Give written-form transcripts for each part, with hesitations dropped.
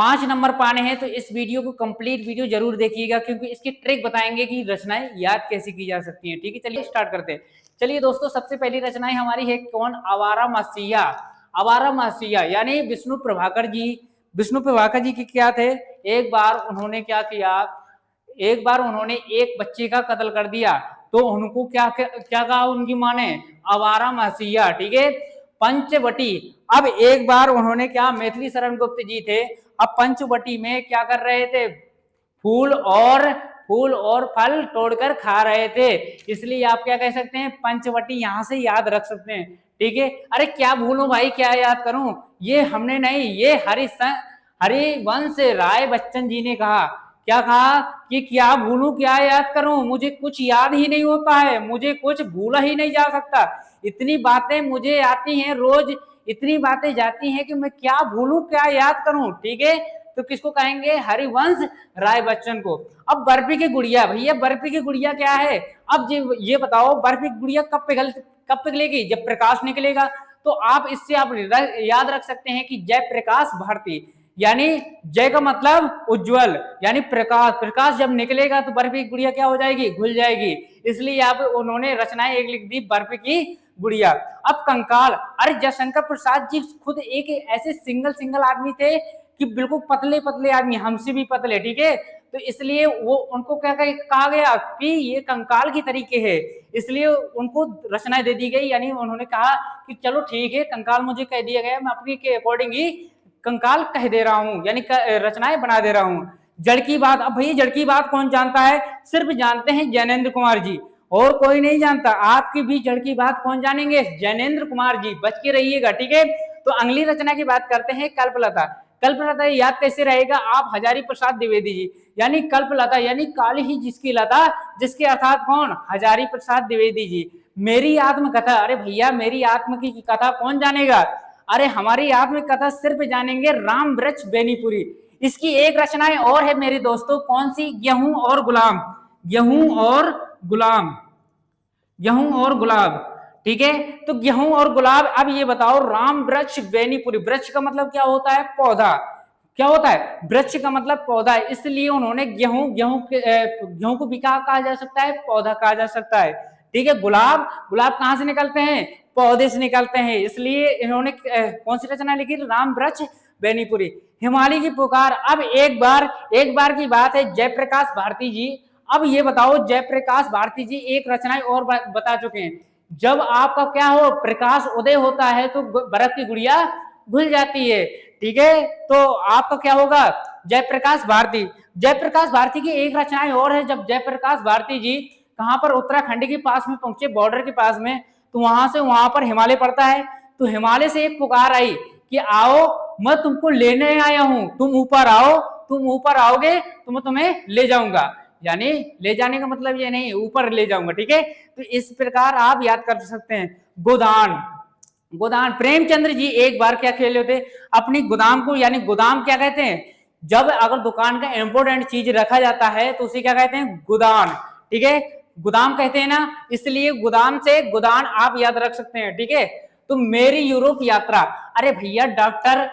5 number पाने हैं तो इस वीडियो को कंप्लीट वीडियो जरूर देखिएगा, क्योंकि इसकी ट्रिक बताएंगे कि रचनाएं याद कैसे की जा सकती हैं। ठीक है, चलिए स्टार्ट करते हैं। चलिए दोस्तों, सबसे पहली रचनाएं हमारी है कौन? आवारा मसीहा। आवारा मसीहा यानी विष्णु प्रभाकर जी। विष्णु प्रभाकर जी की क्या थे? एक बार उन्होंने क्या किया, एक बार उन्होंने एक बच्चे का कत्ल कर दिया, तो उनको क्या क्या कहा उनकी माँ ने? आवारा मसीहा। ठीक है, पंचवटी। अब एक बार उन्होंने क्या, मैथिली शरण गुप्त जी थे, अब पंचवटी में क्या कर रहे थे? फूल और फल तोड़कर खा रहे थे, इसलिए आप क्या कह सकते हैं? पंचवटी यहां से याद रख सकते हैं। ठीक है, अरे क्या भूलूं भाई, क्या याद करूं? ये हमने नहीं, ये हरिवंश राय बच्चन जी ने कहा। क्या कहा कि क्या भूलूं क्या याद करूं, मुझे कुछ याद ही नहीं होता है, मुझे कुछ भूला ही नहीं जा सकता, इतनी बातें मुझे आती हैं रोज, इतनी बातें जाती हैं कि मैं क्या भूलूं क्या याद करूं। ठीक है, तो किसको कहेंगे? हरिवंश राय बच्चन को। अब बर्फी की गुड़िया, भैया बर्फी की गुड़िया क्या है? अब ये बताओ, बर्फी की गुड़िया कब पिघलेगी? जब प्रकाश निकलेगा। तो आप इससे आप याद रख सकते हैं कि जयप्रकाश भारती, यानी जय का मतलब उज्जवल, यानी प्रकाश, प्रकाश जब निकलेगा तो बर्फी की गुड़िया क्या हो जाएगी? घुल जाएगी। इसलिए आप उन्होंने रचनाएं एक लिख दी, बर्फी की गुड़िया। अब कंकाल, अरे जयशंकर प्रसाद जी खुद एक ऐसे सिंगल आदमी थे कि बिल्कुल पतले पतले आदमी, हमसे भी पतले। ठीक है, तो इसलिए वो उनको क्या कहा गया कि ये कंकाल की तरीके है, इसलिए उनको रचनाएं दे दी गई। यानी उन्होंने कहा कि चलो ठीक है, कंकाल मुझे कह दिया गया, मैं अपनी के अकॉर्डिंग ही कंकाल कह दे रहा हूं, यानी रचनाएं बना दे रहा हूं। जड़ की बात, अब भैया जड़ की बात कौन जानता है? सिर्फ जानते हैं जैनेन्द्र कुमार जी, और कोई नहीं जानता। आपकी भी जड़ की बात कौन जानेंगे? जैनेन्द्र कुमार जी, बच के रहिएगा। ठीक है, तो अगली रचना की बात करते हैं, कल्पलता। कल्पलता याद कैसे रहेगा? आप हजारी प्रसाद द्विवेदी जी, यानी कल्पलता यानी काली ही जिसकी लता, जिसके अर्थात कौन? हजारी प्रसाद द्विवेदी जी। मेरी आत्मकथा, अरे भैया मेरी आत्म की कथा कौन जानेगा? अरे हमारी आत्मकथा सिर्फ जानेंगे राम वृक्ष बेनीपुरी। इसकी एक रचनाएं और है मेरे दोस्तों, कौन सी? गेहूं और गुलाम। गेहूं और गुलाम, गेहूं और गुलाब। ठीक है, तो गेहूं और गुलाब। अब ये बताओ, राम वृक्ष बेनीपुरी, वृक्ष का मतलब क्या होता है? पौधा। क्या होता है? वृक्ष का मतलब पौधा, इसलिए उन्होंने गेहूं को भी कहा जा सकता है, पौधा कहा जा सकता है। ठीक है, गुलाब, गुलाब कहां से निकलते हैं? पौधे से निकलते हैं, इसलिए इन्होंने कौन सी रचना लिखी? राम वृक्ष बेनीपुरी। हिमालय की पुकार। अब एक बार की बात है, जयप्रकाश भारती जी। अब ये बताओ, जयप्रकाश भारती जी एक रचनाएं और बता चुके हैं, जब आपका क्या हो? प्रकाश उदय होता है तो बर्फ की गुड़िया घुल जाती है। ठीक है, तो आपका क्या होगा? जयप्रकाश भारती। जयप्रकाश भारती की एक रचनाएं और है, जब जयप्रकाश भारती जी कहां पर? उत्तराखंड के पास में पहुंचे, बॉर्डर के पास में, तो वहां से वहां पर हिमालय पड़ता है, तो हिमालय से एक पुकार आई कि आओ, मैं तुमको लेने आया हूं, तुम ऊपर आओ, तुम ऊपर आओगे तो मैं तुम्हें ले जाऊंगा। यानी ले जाने का मतलब ये नहीं, ऊपर ले जाऊंगा। ठीक है, तो इस प्रकार आप याद कर सकते हैं। गोदान, गोदान। प्रेमचंद्र जी एक बार क्या खेले थे? अपनी गोदाम को, यानी गोदाम क्या कहते हैं? जब अगर दुकान का इंपोर्टेंट चीज रखा जाता है तो उसे क्या कहते हैं? गोदान। ठीक है, गोदाम कहते हैं ना, इसलिए गोदाम से गोदान आप याद रख सकते हैं। ठीक है, तो मेरी यूरोप यात्रा। अरे भैया डॉक्टर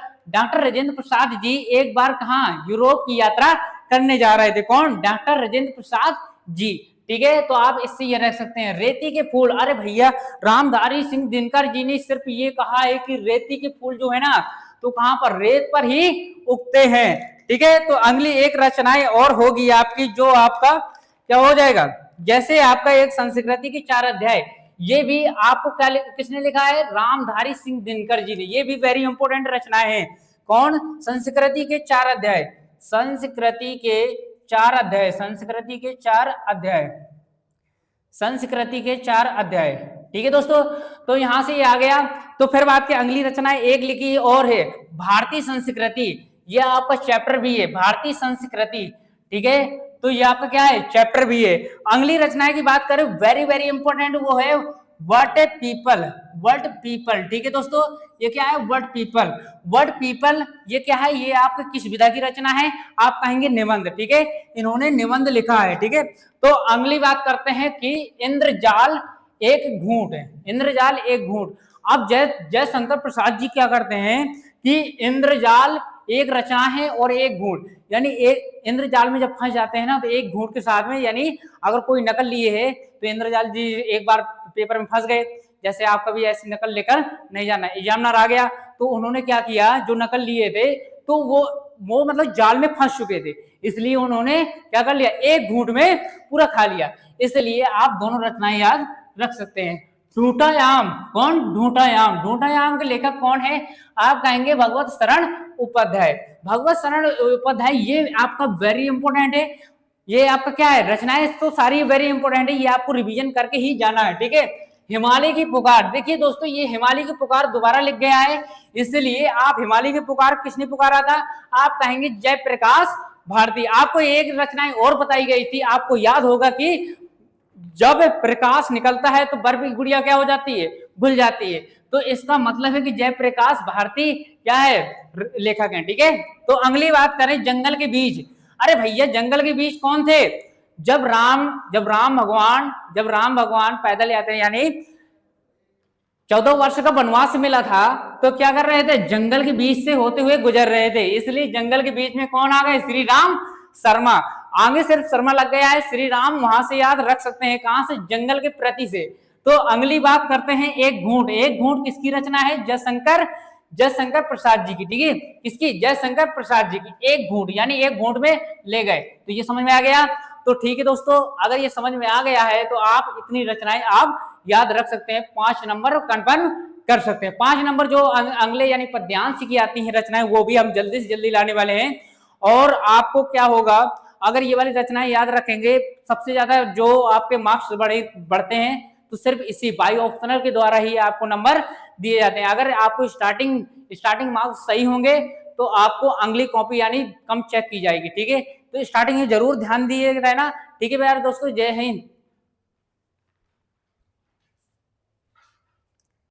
राजेंद्र प्रसाद जी एक बार कहा? यूरोप की यात्रा करने जा रहे थे। कौन? डॉक्टर राजेंद्र प्रसाद जी। ठीक है, तो आप इससे ये रख सकते हैं। रेती के फूल। अरे भैया रामधारी सिंह दिनकर जी ने सिर्फ ये कहा है कि रेती के फूल जो है ना, तो कहां पर? रेत पर ही उगते हैं। ठीक है, तो अगली एक रचनाएं और होगी आपकी, जो आपका क्या हो जाएगा? जैसे आपका एक संस्कृति के 4 अध्याय, ये भी आपको क्या किसने लिखा है? रामधारी सिंह दिनकर जी ने। ये भी वेरी इंपोर्टेंट रचनाएं हैं। कौन? संस्कृति के 4 अध्याय, संस्कृति के 4 अध्याय, संस्कृति के 4 अध्याय, संस्कृति के 4 अध्याय। ठीक है दोस्तों, तो यहां से ये आ गया। तो फिर बात की अगली रचना एक लिखी और है, भारतीय संस्कृति। ये आपका चैप्टर भी है, भारतीय संस्कृति। ठीक है, तो ये आपका क्या है? चैप्टर भी है। अगली रचना की बात करें, वेरी वेरी इंपॉर्टेंट, वो है what A people, word people. ठीक है दोस्तों, ये क्या है? Word people. वर्ड पीपल ये क्या है? ये आपका किस विधा की रचना है? आप कहेंगे निबंध। ठीक है, इन्होंने निबंध लिखा है। ठीक है, तो अगली बात करते हैं कि इंद्रजाल एक घूंट है, इंद्रजाल एक घूंट। अब जयशंकर प्रसाद जी क्या करते हैं कि इंद्रजाल एक रचना है और एक घूंट, यानी एक इंद्रजाल में जब फंस जाते हैं ना तो एक घूंट के साथ में, यानी अगर कोई नकल लिए है तो इंद्रजाल जी एक बार पेपर में फंस गए, जैसे आप कभी ऐसी नकल लेकर नहीं जाना, एग्जामिनर आ गया तो उन्होंने क्या किया, जो नकल लिए थे तो वो मतलब जाल में फंस चुके थे, इसलिए उन्होंने क्या कर लिया, एक घूंट में पूरा खा लिया। इसलिए आप दोनों रचनाएं याद रख सकते हैं। ढूंढायाम, कौन, ढूंढायाम, ढूंढायाम के लेखक कौन है, आप कहेंगे भगवत शरण उपाध्याय। भगवत शरण उपाध्याय ये आपका वेरी इंपॉर्टेंट है, ये आपका क्या है, रचनाएं तो सारी वेरी इंपॉर्टेंट है, ये आपको रिवीजन करके ही जाना है, ठीक है। हिमालय की पुकार, देखिए दोस्तों ये हिमालय की पुकार दोबारा लिख गया है, इसलिए आप हिमालय की पुकार किसने पुकारा था, आप कहेंगे जयप्रकाश भारती। आपको एक रचनाएं और बताई गई थी, आपको याद होगा कि जब प्रकाश निकलता है तो बर्फ की गुड़िया क्या हो जाती है, घुल जाती है, तो इसका मतलब है कि जयप्रकाश भारती क्या है, लेखक है, ठीक है। तो अगली बात करें जंगल के बीज। अरे भैया जंगल के बीज कौन थे, जब राम भगवान पैदल यात्रा यानी 14 वर्ष का वनवास मिला था तो क्या कर रहे थे, जंगल के बीच से होते हुए गुजर रहे थे, इसलिए जंगल के बीच में कौन आ गए, श्री राम शर्मा। आगे सिर्फ शर्मा लग गया है, श्री राम वहां से याद रख सकते हैं, कहां से, जंगल के प्रति से। तो अगली बात करते हैं एक घूंट। एक घूंट किसकी रचना है, जयशंकर प्रसाद जी की, ठीक है, किसकी, जयशंकर प्रसाद जी की। एक घूंट यानी एक घूंट में ले गए, तो ये समझ में आ गया। तो ठीक है दोस्तों, अगर ये समझ में आ गया है तो आप इतनी रचनाएं आप याद रख सकते हैं, 5 नंबर कंफर्म कर सकते हैं। 5 नंबर जो अगले यानी पद्यांश की आती हैं रचनाएं, वो भी हम जल्दी से जल्दी लाने वाले हैं। और आपको क्या होगा, अगर ये वाली रचनाएं याद रखेंगे, सबसे ज्यादा जो आपके मार्क्स बढ़ते हैं तो सिर्फ इसी बायो ऑप्शनल के द्वारा ही आपको नंबर दिए जाते हैं। अगर आपको स्टार्टिंग मार्क्स सही होंगे तो आपको अगली कॉपी यानी कम चेक की जाएगी, ठीक है। तो स्टार्टिंग में जरूर ध्यान दिए रहना, ठीक है यार दोस्तों। जय हिंद।